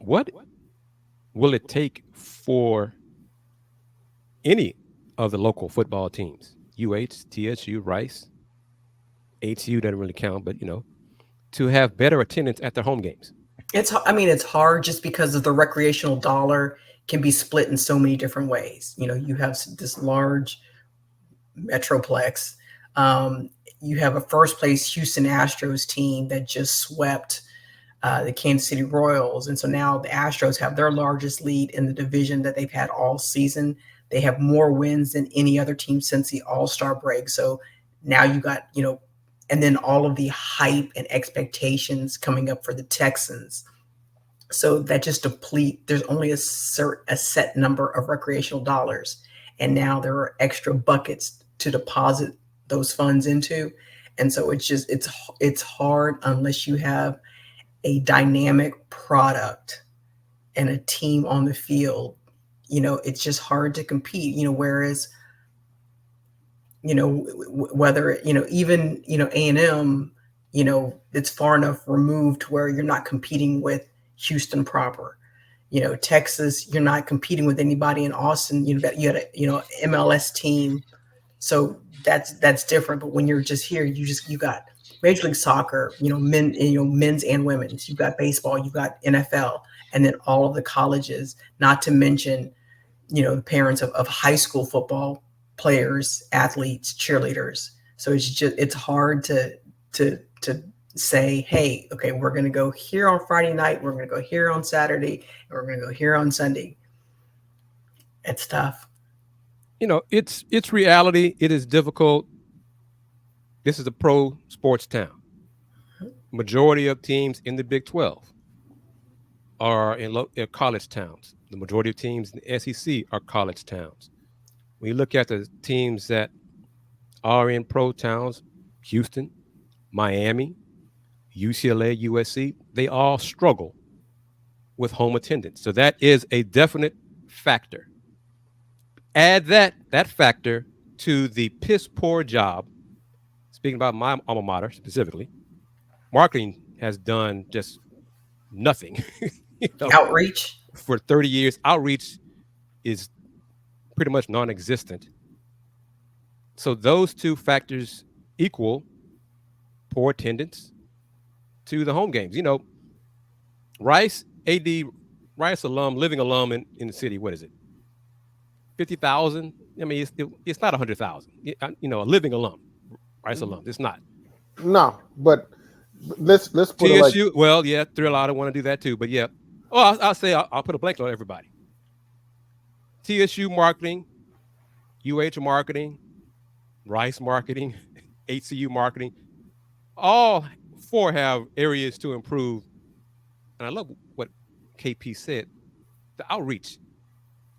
what will it take for any of the local football teams, UH, TSU, Rice, HU doesn't really count, but to have better attendance at their home games? I mean, it's hard just because of the recreational dollar can be split in so many different ways. You have this large metroplex. Um, you have a first place Houston Astros team that just swept the Kansas City Royals. And so now the Astros have their largest lead in the division that they've had all season. They have more wins than any other team since the All-Star break. So now you got, and then all of the hype and expectations coming up for the Texans. So that just there's only a set number of recreational dollars. And now there are extra buckets to deposit those funds into. And so it's hard unless you have a dynamic product and a team on the field. It's just hard to compete, whereas, whether, even, A&M, it's far enough removed to where you're not competing with Houston proper. Texas, you're not competing with anybody in Austin. You had a, MLS team. So that's different. But when you're just here, you got Major League Soccer, men's and women's. You've got baseball, you've got NFL, and then all of the colleges, not to mention, the parents of high school football players, athletes, cheerleaders. So it's hard to say, hey, okay, we're going to go here on Friday night, we're going to go here on Saturday, and we're going to go here on Sunday. It's tough. It's reality. It is difficult. This is a pro sports town. Majority of teams in the Big 12 are in college towns. The majority of teams in the SEC are college towns. When you look at the teams that are in pro towns, Houston, Miami, UCLA, USC, they all struggle with home attendance. So that is a definite factor. Add that factor to the piss poor job, speaking about my alma mater specifically, marketing has done just nothing. Outreach? For 30 years, outreach is pretty much non-existent. So those two factors equal poor attendance to the home games. Rice, Rice alum, living alum in the city, what is it? 50,000? I mean, it's not 100,000. A living alum, Rice alum. It's not. No, but let's put TSU. Well, yeah, Thrill Out. I want to do that too, but yeah. Oh, I'll say I'll put a blanket on everybody. TSU marketing, UH marketing, Rice marketing, HCU marketing. All four have areas to improve. And I love what KP said. The outreach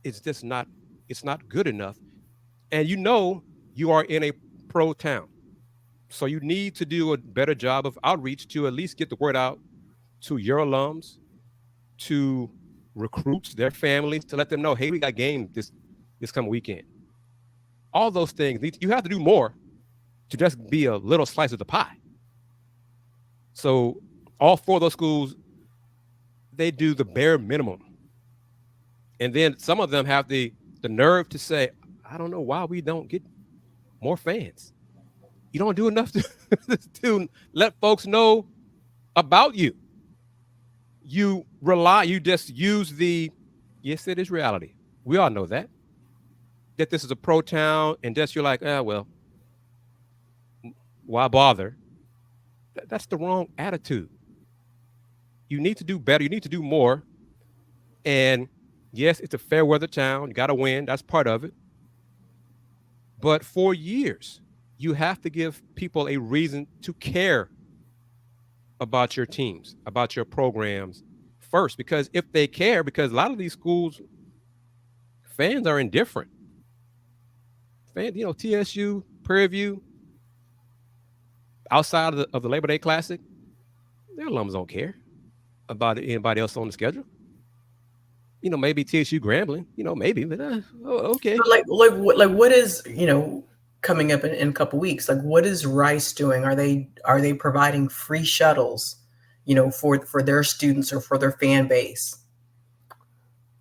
is just not. It's not good enough. And you are in a pro town. So you need to do a better job of outreach to at least get the word out to your alums, to recruits, their families, to let them know, hey, we got games this coming weekend. All those things. You have to do more to just be a little slice of the pie. So all four of those schools, they do the bare minimum. And then some of them have the nerve to say, I don't know why we don't get more fans. You don't do enough to let folks know about you. You just use yes, it is reality. We all know that this is a pro town, and just you're like, well, why bother? That's the wrong attitude. You need to do better. You need to do more. And yes, it's a fair weather town. You got to win. That's part of it. But for years, you have to give people a reason to care about your teams, about your programs first. Because if they care, because a lot of these schools, fans are indifferent. TSU, Prairie View, outside of the Labor Day Classic, their alums don't care about anybody else on the schedule. Maybe TSU Grambling, maybe, but okay. But what is, coming up in a couple weeks? Like, what is Rice doing? Are they providing free shuttles, for their students or for their fan base?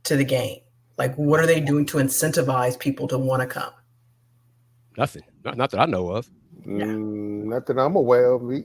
to the game? Like, what are they doing to incentivize people to want to come? Nothing. Not that I know of. Not that I'm aware of.